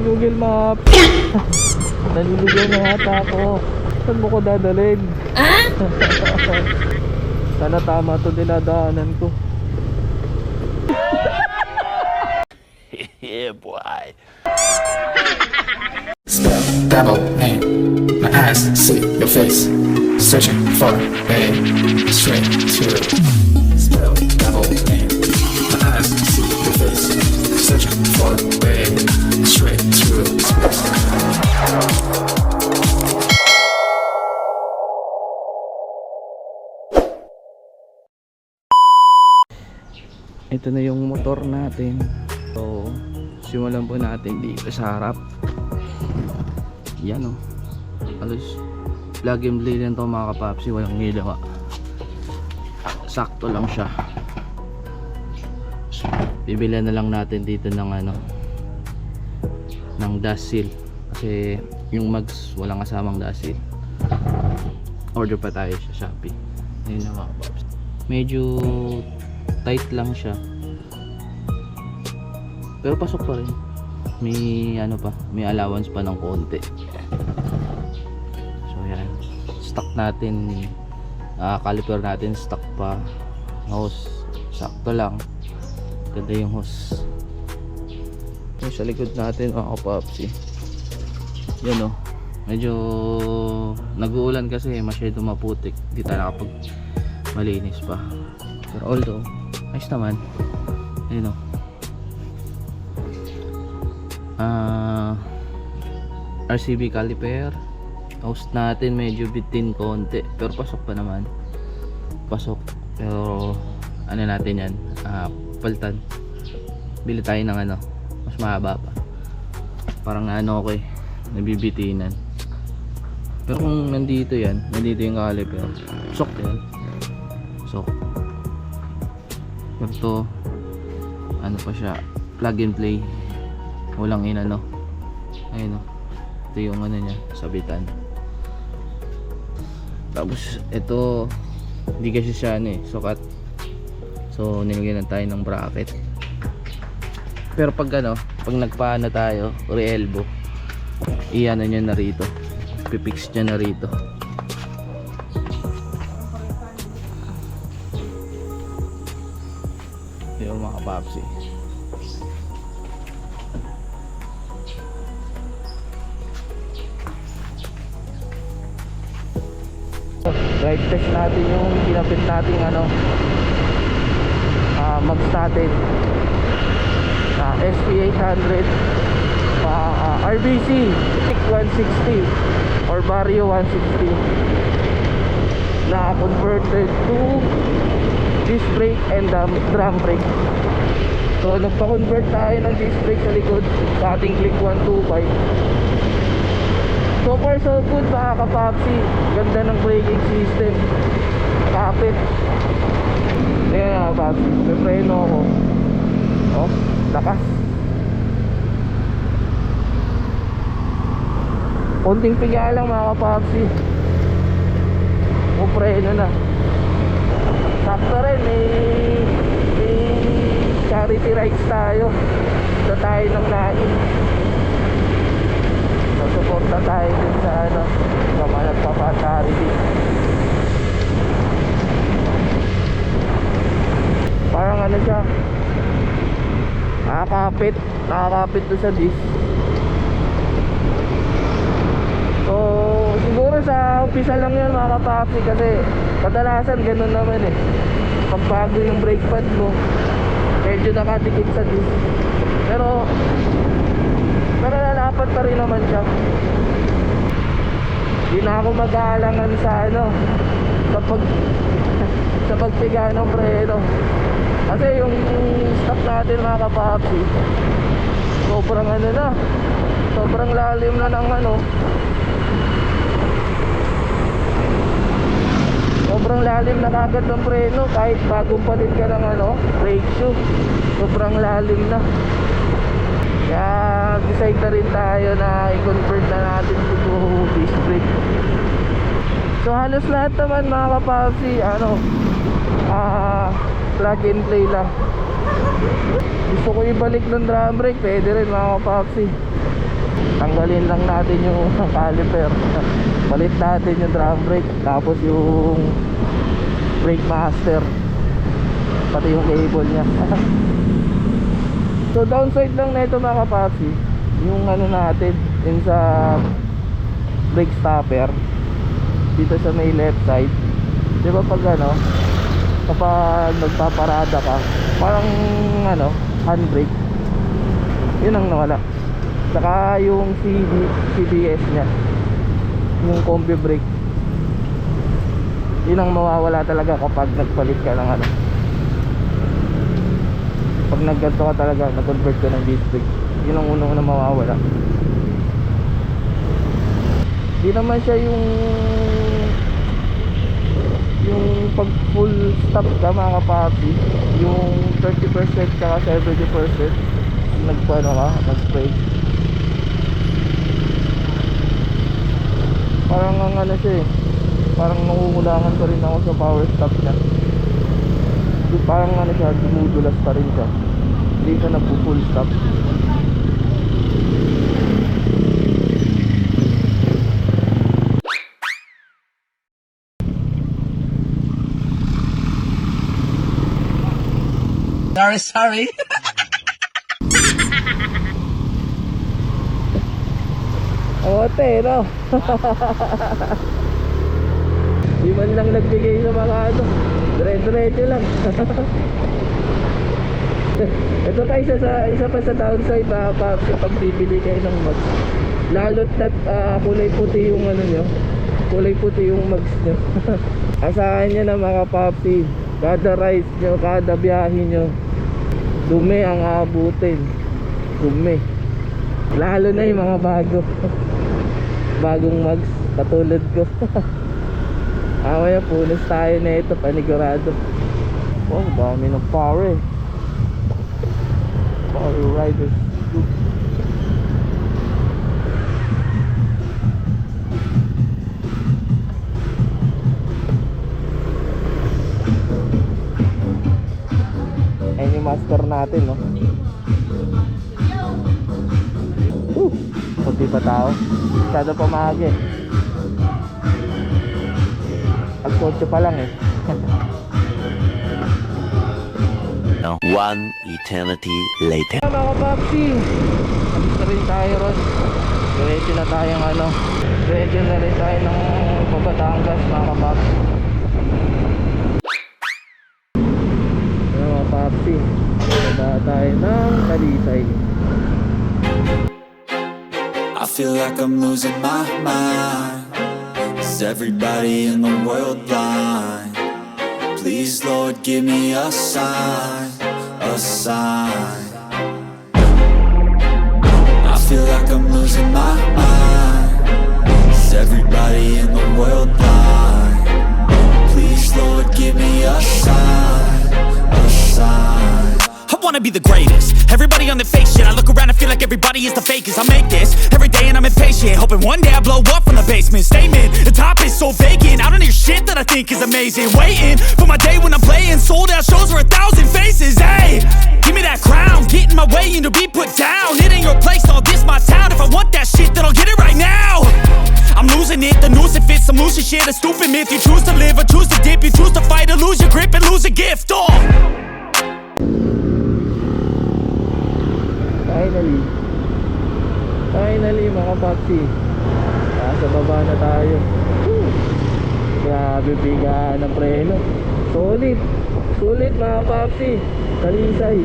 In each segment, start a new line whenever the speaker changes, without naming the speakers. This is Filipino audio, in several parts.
Google Map. Naliligaw na yata ako. Saan mo ko dadalhin? Sana tama to dinadaanan ko.
Yeah, boy.
Spell, double aim. My eyes see your face. Searching for a straight to. Spell, double aim. My eyes see your face. Searching for a straight to.
Ito na yung motor natin. So, simulan po natin dito sa harap. Yan o. Alos, plug and play lang to mga kapapsi. Walang hilawa. Sakto lang siya. Bibili na lang natin dito ng ano, ng dust seal. Kasi yung mags walang kasamang dust seal. Order pa tayo sa Shopee. Ayun na mga kapapsi. Medyo tight lang siya, pero pasok pa rin. May ano pa, may allowance pa ng konti. So yan, stock natin, caliper natin stock pa. Hose sakto lang, ganda yung hose. Yung sa likod natin mga kapapsi, yan o, medyo nag-uulan kasi masyado maputik, di tayo nakapag malinis pa. Pero although ayos naman. Ayun o. RCB caliper. Hose natin medyo bitin konti, pero pasok pa naman. Pasok. Pero ano natin yan, paltan. Bili tayo ng ano, mas mahaba pa. Parang ano ko nabibitinan. Pero kung nandito yan, nandito yung caliper, pasok yan. Pasok. Ito ano pa siya, plug and play, walang inano. Ayun o, ito yung ano niya, sabitan. Tapos ito hindi kasi siya ano sukat, so nilagyan na tayo ng bracket. Pero pag ano, pag nagpaano tayo re-elbow, iano niya na rito, pipix niya na rito. Yung mga papsi, drive test natin yung pinapit natin ano, mags natin, SP800, RBC 160 or Vario 160 na converted to disc brake and drum brake. So nagpa-convert tayo ng disc brake sa likod sa ating Click 125. So far so good mga kapapsi. Ganda ng braking system, kapit. Ayan mga kapapsi, may preno ako. Oh, lakas. Konting piga lang mga kapapsi, o preno na. Sakto rin, may charity rides tayo. Ito tayo ng lain. Susuporta tayo din sa ano, sa mga nagpapa-charity. Parang ano siya, nakakapit doon sa disc. So siguro sa umpisa lang yan mga kapapsi, kasi kadalasan ganun naman pag bago yung brake pad mo, medyo nakadikit sa disc. Pero lalapat pa rin naman siya. Hindi na ako mag-aalangan sa ano, sa pagpiga ng preno. Kasi yung stock natin mga kapapsi, sobrang ano na, sobrang lalim na ng ano, sobrang lalim na kagad ng preno. Kahit bagong palit ka ng ano, brake shoe, sobrang lalim na. Kaya decide na rin tayo na i-convert na natin to disc brake. So halos lahat naman mga kapapsi, ano, plug and play lang. Gusto ko ibalik ng drum brake, pwede rin mga kapapsi. Tanggalin lang natin yung caliper. Palit natin yung drum brake, tapos yung brake master, pati yung cable nya. So downside lang na ito mga kapatsi, yung ano natin, yung sa brake stopper dito sa may left side. Di ba pag ano, kapag nagpaparada ka, parang ano, handbrake, yun ang nawala. Saka yung CBS nya, yung combi brake, yun ang mawawala talaga kapag nagpalit ka ng ano, pag nagganto ka talaga, nag-convert ka ng disc brake, yun ang unang mawawala. Di naman siya yung pag full stop ka mga kapapi, yung 30% saka 70% nagpaano ka, nag-spray, parang ang ano siya eh, parang nangungulangan pa rin ako sa power stop niya. Parang ano siya, dumudulas pa rin siya, hindi siya nagpo-full stop.
Sorry.
Ote, no? Di man lang nagbigay sa mga ano, dire-diretso lang. Ito pa isa pa sa downside na pag bibili kayo ng mags, lalo't na kulay puti yung ano nyo, kulay puti yung mags nyo. Asahan nyo na mga papi, kada ride nyo, kada biyahe nyo, dumi ang aabutin. Dumi, lalo na yung mga bagong mags katulad ko. Awaya, punos tayo na ito, panigurado. Oh, dami ng power eh. Power riders. Ayun yung master natin, no? Kunti pa tao, masyado pa maaga eh. Pag-8 pa lang eh.
One eternity later.
Mga papsi, alis na rin tayo ron. Diretso na tayong ano, diretso na rin tayo ng Batangas mga papsi. Mga papsi, baba tayo ng Talisay.
I feel like I'm losing my mind. Is everybody in the world blind? Please, Lord, give me a sign, a sign. I feel like I'm losing my mind. Is everybody in the world blind? Please, Lord, give me a sign, a sign.
I wanna be the greatest. Everybody on the fake shit. I look around and feel like everybody is the fakest. I make this every day and I'm impatient, hoping one day I blow up from the basement. Statement, the top is so vacant. I don't hear shit that I think is amazing. Waiting for my day when I'm playing sold out shows for 1,000 faces. Hey, give me that crown, get in my way and to be put down. It ain't your place, all this my town. If I want that shit, then I'll get it right now. I'm losing it, the noose it fits. I'm losing shit, a stupid myth. You choose to live or choose to dip. You choose to fight or lose your grip and lose a gift. Oh.
Finally mga papi, nasa baba na tayo. Grabe bigaan ng preno. Sulit mga papi, Talisay.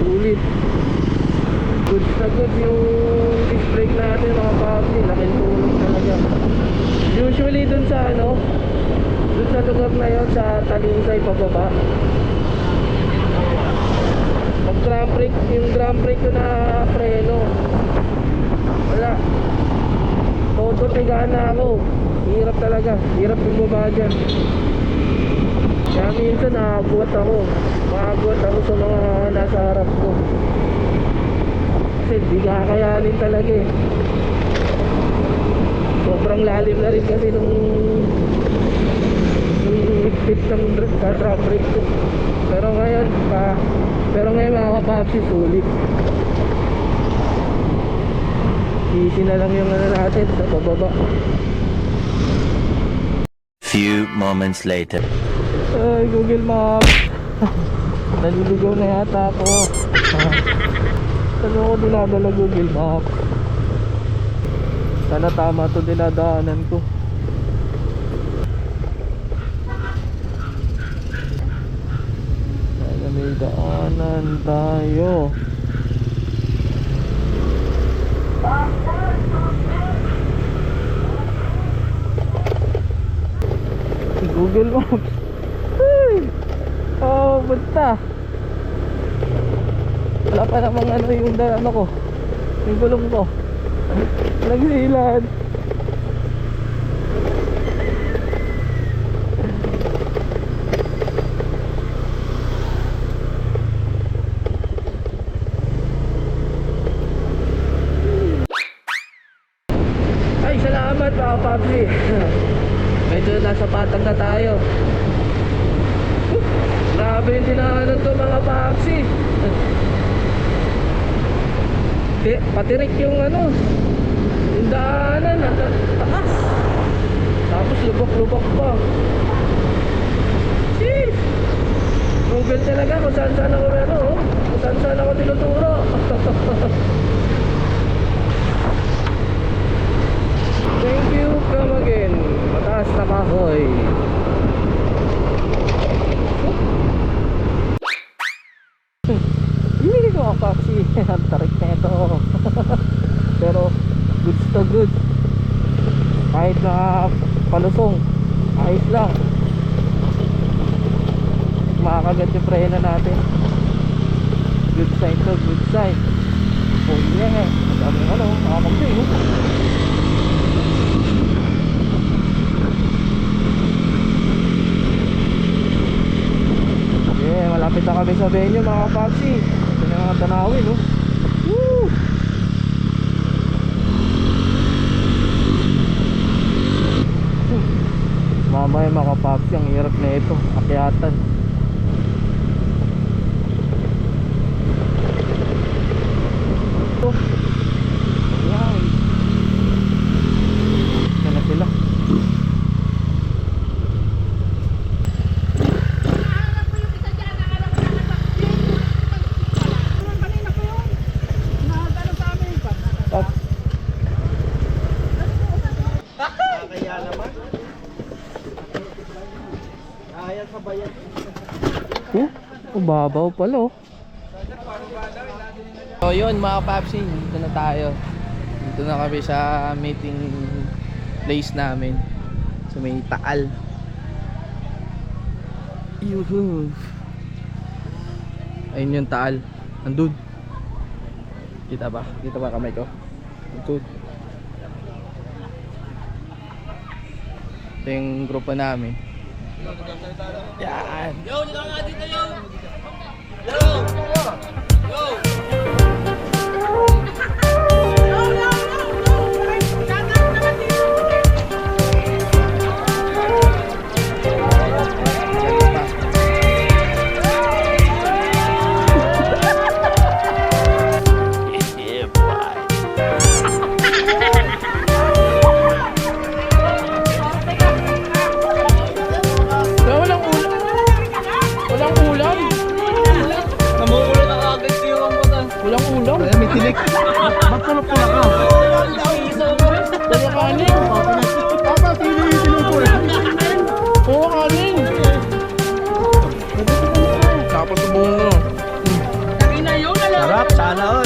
Sulit. Goods na goods yung disc brake natin mga papi. Laking tulong talaga. Usually dun sa ano, dun sa lugar na yun, sa Talisay pababa, yung drum brake ko na preno, wala, todo tigaan na ako. Hirap talaga, hirap bumaba dyan. Kaya minsan maabuat ako sa mga nasa harap ko, kasi di kakayanin talaga eh. Sobrang lalim na rin kasi nung higpit ng drum brake ko. Pero ngayon mga kapapsi, sulit. Easy na lang yung ano natin sa pababa.
Few moments later.
Ay, Google Maps. Naliligaw na yata ako. Saan ako dinadala Google Maps? Sana tama to dinadaanan ko. Sana may daanan tayo. Google Maps. Ay! Oh, punta. Wala pa namang ano yung ano ko. Yung gulong ko. Nagsilan. Ay, salamat mga Pabli. Medyo nasa patag na tayo. Grabe yung dinaanan to mga Papsi. Patirik yung ano, yung daanan at taas. Tapos lubok-lubok pa. Jeez! Google talaga kung saan ako ano, kung saan ako tinuturo. Thank you, come again. Mataas na kahoy. Hindi ko ang Papsi. Ang tarik na ito. Pero goods to good. Kahit na palusong, ayos lang. Makakagat yung preno natin. Good sign to, good sign. Oh yeah. Madami ano, makakagay. Yeah, malapit na kami sa venue mga Papsi. Ito na mga tanawin, no? Woo! Mamaya mga Papsi, ang hirap na ito. Akyatan. Ito. Yan. Ito na sila. Babaw pala oh. So yun mga Papsi, dito na tayo. Dito na kami sa meeting place namin. So may Taal. Yuhu. Ayun yung Taal. Andun. Kita ba? Kita ba kamay ko? Andun. Ito yung grupo namin. Yan. Yo, dito nga dito yo. Yo. Yo. Sarap, sana all.